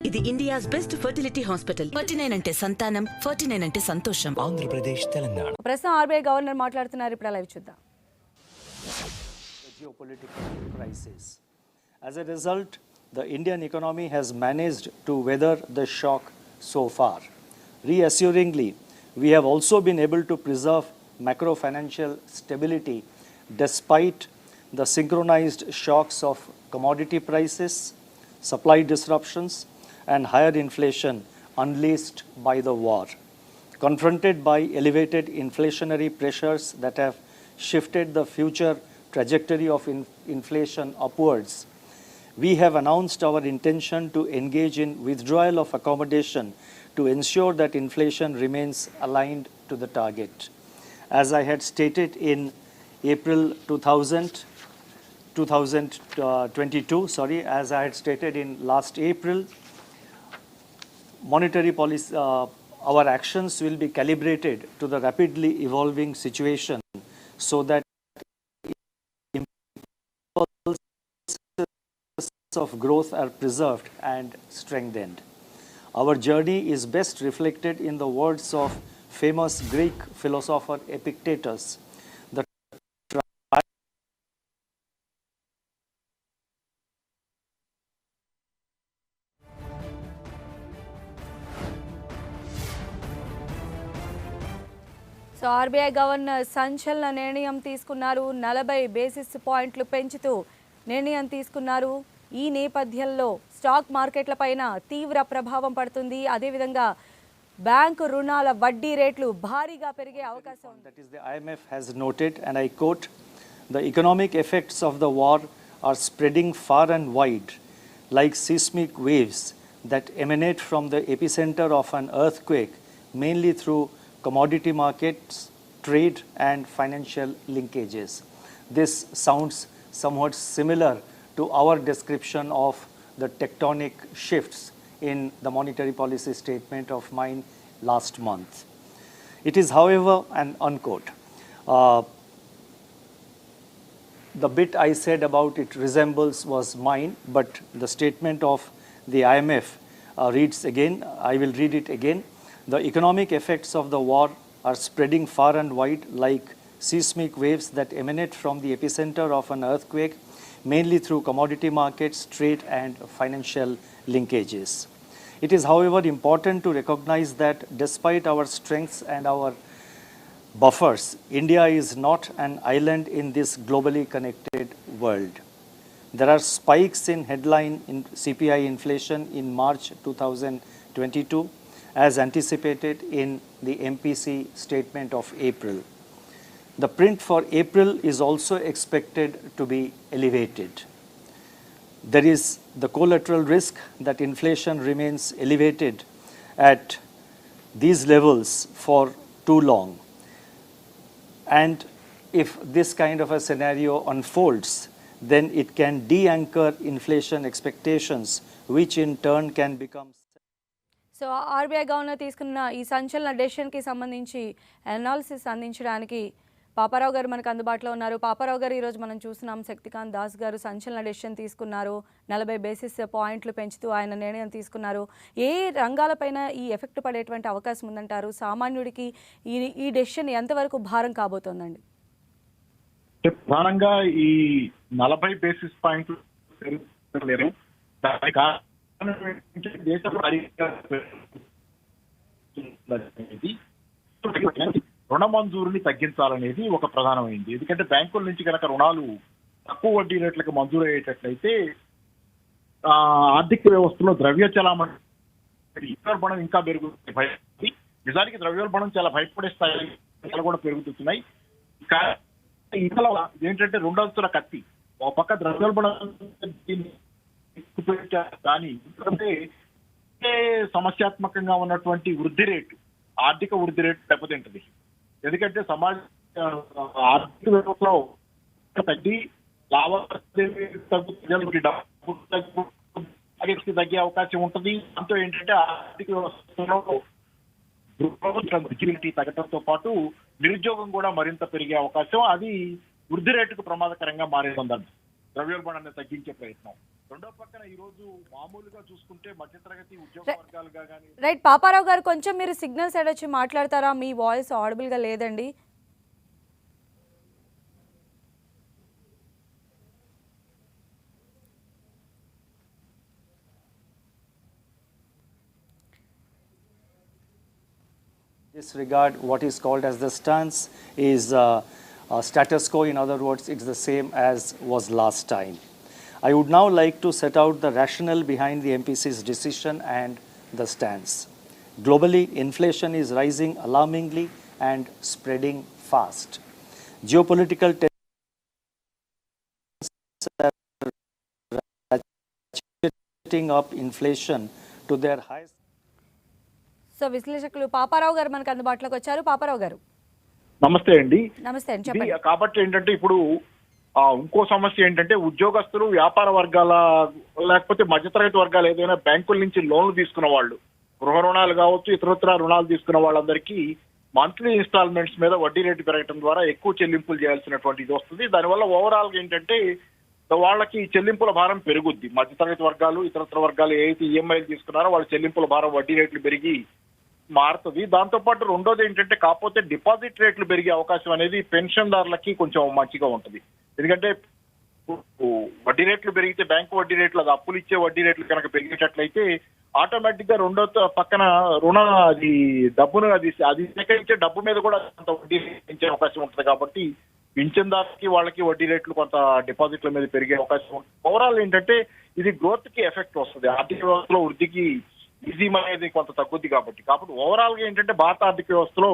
ఇది India's best fertility hospital. 49 అంటే సంతానం, 49 అంటే సంతోషం. ఆంధ్రప్రదేశ్, తెలంగాణ. ప్రస్తుతం ఆర్బీఐ గవర్నర్ మాట్లాడుతున్నారు. ఇప్పుడు లైవ్ చూద్దాం. Geopolitical crisis. As a result, the Indian economy has managed to weather the shock so far. Reassuringly, we have also been able to preserve macro-financial stability despite the synchronized shocks of commodity prices, supply disruptions, and higher inflation unleashed by the war. Confronted by elevated inflationary pressures that have shifted the future trajectory of inflation upwards, we have announced our intention to engage in withdrawal of accommodation to ensure that inflation remains aligned to the target. As I had stated in April 2022, as I had stated in last April, monetary policy, our actions will be calibrated to the rapidly evolving situation so that of growth are preserved and strengthened. Our journey is best reflected in the words of famous Greek philosopher Epictetus. So RBI governor సంచలన నిర్ణయం తీసుకున్నారు. 40 basis పాయింట్లు పెంచుతూ నిర్ణయం తీసుకున్నారు. ఈ నేపథ్యంలో stock మార్కెట్లపైన తీవ్ర ప్రభావం పడుతుంది. అదేవిధంగా బ్యాంకు రుణాల వడ్డీ రేట్లు భారీగా పెరిగే అవకాశం ఉంది. That is, the IMF has noted, and I quote, "The economic effects of the war are spreading far and wide, like seismic waves that emanate from the epicenter of an earthquake, mainly through commodity markets, trade, and financial linkages." This sounds somewhat similar to our description of the tectonic shifts in the monetary policy statement of mine last month. It is, however, an unquote. The bit I said about it resembles was mine, but the statement of the IMF reads again. I will read it again. "The economic effects of the war are spreading far and wide like seismic waves that emanate from the epicenter of an earthquake, mainly through commodity markets, trade, and financial linkages." It is, however, important to recognize that despite our strengths and our buffers, India is not an island in this globally connected world. There are spikes in headline CPI inflation in March 2022, as anticipated in the MPC statement of April. The print for April is also expected to be elevated. There is the collateral risk that inflation remains elevated at these levels for too long. And if this kind of a scenario unfolds, then it can de-anchor inflation expectations, which in turn can become. So RBI governor తీసుకున్న ఈ సంచలన డెసిషన్కి సంబంధించి analysis అందించడానికి పాపారావు గారు మనకు అందుబాటులో ఉన్నారు. పాపారావు గారు, ఈరోజు మనం చూస్తున్నాం శక్తికాంత్ దాస్ గారు సంచలన డెసిషన్ తీసుకున్నారు. 40 బేసిస్ పాయింట్లు పెంచుతూ ఆయన నిర్ణయం తీసుకున్నారు. ఏ రంగాలపైన ఈ ఎఫెక్ట్ పడేటువంటి అవకాశం ఉందంటారు? సామాన్యుడికి ఈ డెసిషన్ ఎంతవరకు భారం కాబోతోందండి? ప్రధానంగా ఈ 40 బేసిస్ పాయింట్లు రుణ మంజూరుని తగ్గించాలనేది ఒక ప్రధానమైంది. ఎందుకంటే బ్యాంకుల నుంచి కనుక రుణాలు తక్కువ వడ్డీ రేట్లకు మంజూరు అయ్యేటట్లయితే ఆర్థిక వ్యవస్థలో ద్రవ్య చలామణి ద్రవ్యోల్బణం ఇంకా పెరుగుతుంది. నిజానికి ద్రవ్యోల్బణం చాలా భయపడే స్థాయిలో కూడా పెరుగుతున్నాయి. ఇందులో ఏంటంటే రెండంచుల కత్తి. ఒక పక్క ద్రవ్యోల్బణం కానీ సమస్యాత్మకంగా ఉన్నటువంటి వృద్ధి రేటు, ఆర్థిక వృద్ధి రేటు దెబ్బతింటుంది. ఎందుకంటే సమాజ ఆర్థిక వ్యవస్థలో తగ్గి లావాదేవీలు తగ్గే అవకాశం ఉంటుంది. దాంతో ఏంటంటే ఆర్థిక వ్యవస్థలో విజిబిలిటీ తగ్గడంతో పాటు నిరుద్యోగం కూడా మరింత పెరిగే అవకాశం, అది వృద్ధి రేటుకు ప్రమాదకరంగా మారే సందర్భం. ద్రవ్యోల్బణాన్ని తగ్గించే ప్రయత్నం. రెండో పక్కన ఈ రోజు మామూలుగా చూసుకుంటే మధ్యతరగతి ఉద్యోగ వర్గాలుగా కానీ. రైట్ పాపారావు గారు, కొంచెం మీరు సిగ్నల్ సైడ్ వచ్చి మాట్లాడతారా? మీ వాయిస్ ఆడిబుల్ గా లేదండి. This regard, what is called as the stance is status quo. In other words, it's the same as was last time. I would now like to set out the rationale behind the MPC's decision and the stance. Globally, inflation is rising alarmingly and spreading fast. Geopolitical tensions are ratcheting up inflation to their highest. So విశ్లేషకులు పాపారావు గారు మనకు అందుబాటులోకి వచ్చారు. పాపారావు గారు నమస్తే అండి. నమస్తే అండి, చెప్పండి. కాబట్టి ఏంటంటే ఇప్పుడు ఇంకో సమస్య ఏంటంటే ఉద్యోగస్తులు, వ్యాపార వర్గాల లేకపోతే మధ్యతరగతి వర్గాలు ఏదైనా బ్యాంకుల నుంచి లోన్లు తీసుకున్న వాళ్ళు, గృహ రుణాలు కావచ్చు, ఇతరత్ర రుణాలు తీసుకున్న వాళ్ళందరికీ మంత్లీ ఇన్స్టాల్మెంట్స్ మీద వడ్డీ రేటు పెరగడం ద్వారా ఎక్కువ చెల్లింపులు చేయాల్సినటువంటి ఇది వస్తుంది. దానివల్ల ఓవరాల్ గా ఏంటంటే వాళ్ళకి చెల్లింపుల భారం పెరుగుద్ది. మధ్యతరగతి వర్గాలు, ఇతరత్ర వర్గాలు ఏదైతే ఈఎంఐలు తీసుకున్నారో వాళ్ళ చెల్లింపుల భారం, వడ్డీ రేట్లు పెరిగి మారుతుంది. దాంతోపాటు రెండోది ఏంటంటే కాకపోతే డిపాజిట్ రేట్లు పెరిగే అవకాశం అనేది పెన్షన్దారులకి కొంచెం మంచిగా ఉంటుంది. ఎందుకంటే వడ్డీ రేట్లు పెరిగితే బ్యాంకు వడ్డీ రేట్లు, అది అప్పులు ఇచ్చే వడ్డీ రేట్లు కనుక పెరిగేటట్లయితే ఆటోమేటిక్ గా రెండో పక్కన అది డబ్బును అది సేకరించే డబ్బు మీద కూడా కొంత వడ్డీ పెంచే అవకాశం ఉంటుంది. కాబట్టి పింఛన్దారులకి వాళ్ళకి వడ్డీ రేట్లు కొంత డిపాజిట్ల మీద పెరిగే అవకాశం ఉంటుంది. ఓవరాల్ ఏంటంటే ఇది గ్రోత్ కి ఎఫెక్ట్ వస్తుంది. ఆర్థిక వ్యవస్థలో వృద్ధికి ఈజీ అనేది కొంత తగ్గుద్ది. కాబట్టి ఓవరాల్ గా ఏంటంటే భారత ఆర్థిక వ్యవస్థలో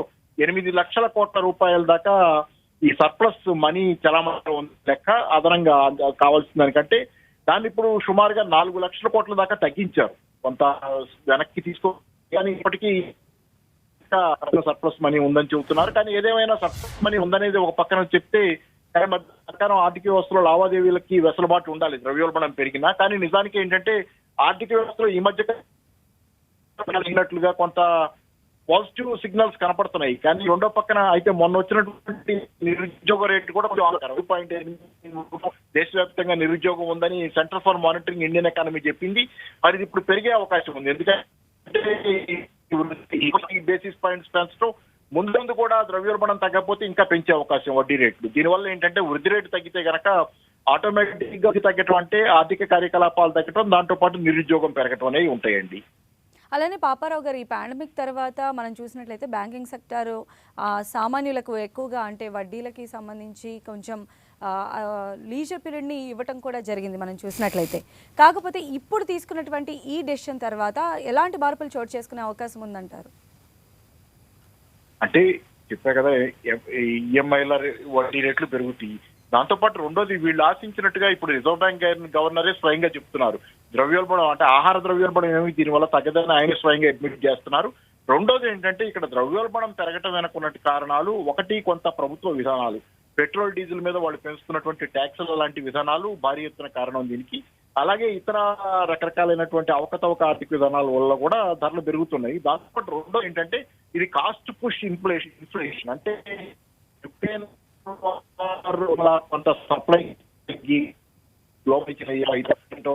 8 లక్షల కోట్ల రూపాయల దాకా ఈ సర్ప్లస్ మనీ చలామణిలో ఉంది లెక్క. అదనంగా కావాల్సిన దానికంటే దాన్ని ఇప్పుడు సుమారుగా 4 లక్షల కోట్ల దాకా తగ్గించారు. కొంత వెనక్కి తీసుకో, కానీ ఇప్పటికీ సర్ప్లస్ మనీ ఉందని చెబుతున్నారు. కానీ ఏదేమైనా సర్ప్లస్ మనీ ఉందనేది ఒక పక్కన చెప్తే సర్కారం ఆర్థిక వ్యవస్థలో లావాదేవీలకి వెసులుబాటు ఉండాలి ద్రవ్యోల్బణం పెరిగినా. కానీ నిజానికి ఏంటంటే ఆర్థిక వ్యవస్థలో ఈ మధ్య అయినట్లుగా కొంత పాజిటివ్ సిగ్నల్స్ కనపడుతున్నాయి. కానీ రెండో పక్కన అయితే మొన్న వచ్చినటువంటి నిరుద్యోగ రేటు కూడా కొంచెం 2.8 దేశవ్యాప్తంగా నిరుద్యోగం ఉందని centre for monitoring Indian economy చెప్పింది. మరి ఇది ఇప్పుడు పెరిగే అవకాశం ఉంది. ఎందుకంటే బేసిస్ పాయింట్స్ పెంచడం ముందు కూడా ద్రవ్యోల్బణం తగ్గకపోతే ఇంకా పెంచే అవకాశం వడ్డీ రేట్లు. దీనివల్ల ఏంటంటే వృద్ధి రేటు తగ్గితే గనక ఆటోమేటిక్ గా తగ్గటం అంటే ఆర్థిక కార్యకలాపాలు తగ్గటం, దాంతో పాటు నిరుద్యోగం పెరగటం అనేవి ఉంటాయండి. అలానే పాపారావు గారు, ఈ పాండమిక్ తర్వాత మనం చూసినట్లయితే బ్యాంకింగ్ సెక్టర్ సామాన్యులకు ఎక్కువగా అంటే వడ్డీలకి సంబంధించి కొంచెం లీజర్ పీరియడ్ని ఇవ్వటం కూడా జరిగింది మనం చూసినట్లయితే. కాకపోతే ఇప్పుడు తీసుకున్నటువంటి ఈ డెసిషన్ తర్వాత ఎలాంటి మార్పులు చోటు చేసుకునే అవకాశం ఉందంటారు? అంటే చెప్పా కదా, ఈఎంఐల వడ్డీ రేట్లు పెరుగుతాయి. దాంతోపాటు రెండోది వీళ్ళు ఆశించినట్టుగా ఇప్పుడు రిజర్వ్ బ్యాంక్ గవర్నరే స్వయంగా చెప్తున్నారు ద్రవ్యోల్బణం అంటే ఆహార ద్రవ్యోల్బణం ఏమి దీనివల్ల తగ్గదని ఆయన స్వయంగా అడ్మిట్ చేస్తున్నారు. రెండోది ఏంటంటే ఇక్కడ ద్రవ్యోల్బణం పెరగటం వెనుకున్నట్టు కారణాలు, ఒకటి కొంత ప్రభుత్వ విధానాలు, పెట్రోల్ డీజిల్ మీద వాళ్ళు పెంచుతున్నటువంటి ట్యాక్సులు లాంటి విధానాలు భారీ ఎత్తున కారణం దీనికి. అలాగే ఇతర రకరకాలైనటువంటి అవకతవక ఆర్థిక విధానాల వల్ల కూడా ధరలు పెరుగుతున్నాయి. దాంతో రెండో ఏంటంటే ఇది కాస్ట్ పుష్ ఇన్ఫ్లేషన్ అంటే యుక్రెయిన్ కొంత సప్లై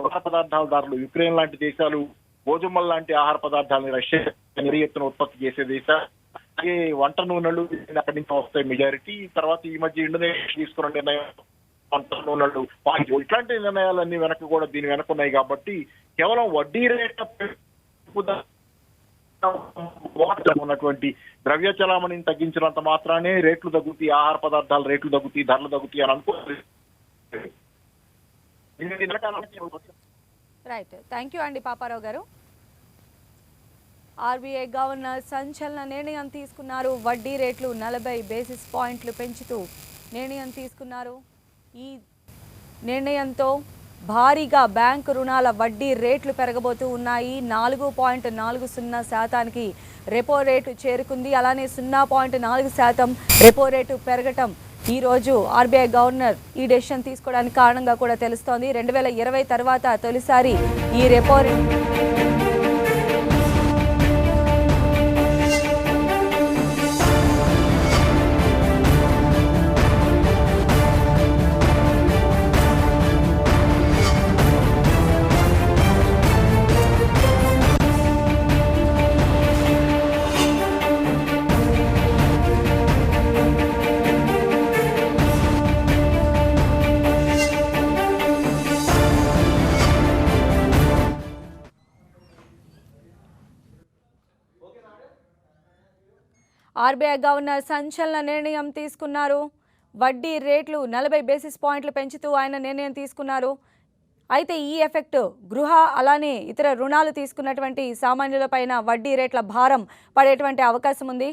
ఆహార పదార్థాల ధరలు, యుక్రెయిన్ లాంటి దేశాలు గోధుమల లాంటి ఆహార పదార్థాలని రష్యా భారీ ఎత్తున ఉత్పత్తి చేసే దేశాలు, అలాగే వంట నూనెలు అక్కడి నుంచి వస్తాయి మెజారిటీ. తర్వాత ఈ మధ్య ఇండోనేషియా తీసుకున్న నిర్ణయం వంట నూనెలు, ఇట్లాంటి నిర్ణయాలన్నీ వెనక కూడా దీని వెనక ఉన్నాయి. కాబట్టి కేవలం వడ్డీ రేట్ల ఉన్నటువంటి ద్రవ్య చలామణిని తగ్గించినంత మాత్రానే రేట్లు తగ్గుతాయి, ఆహార పదార్థాల రేట్లు తగ్గుతాయి, ధరలు తగ్గుతాయి అని అనుకోలేదు. రైట్, థ్యాంక్ యూ అండి పాపారావు గారు. ఆర్బీఐ గవర్నర్ సంచలన నిర్ణయం తీసుకున్నారు. వడ్డీ రేట్లు 40 బేసిస్ పాయింట్లు పెంచుతూ నిర్ణయం తీసుకున్నారు. ఈ నిర్ణయంతో భారీగా బ్యాంకు రుణాల వడ్డీ రేట్లు పెరగబోతూ ఉన్నాయి. 4.40% రెపో రేటు చేరుకుంది. అలానే 0.4% రెపో రేటు పెరగటం ఈరోజు ఆర్బీఐ గవర్నర్ ఈ డెసిషన్ తీసుకోవడానికి కారణంగా కూడా తెలుస్తోంది. 2020 తర్వాత తొలిసారి ఈ రెపో ఆర్బీఐ గవర్నర్ సంచలన నిర్ణయం తీసుకున్నారు. వడ్డీ రేట్లు 40 బేసిస్ పాయింట్లు పెంచుతూ ఆయన నిర్ణయం తీసుకున్నారు. అయితే ఈ ఎఫెక్ట్ గృహ అలానే ఇతర రుణాలు తీసుకున్నటువంటి సామాన్యులపైన వడ్డీ రేట్ల భారం పడేటువంటి అవకాశం ఉంది.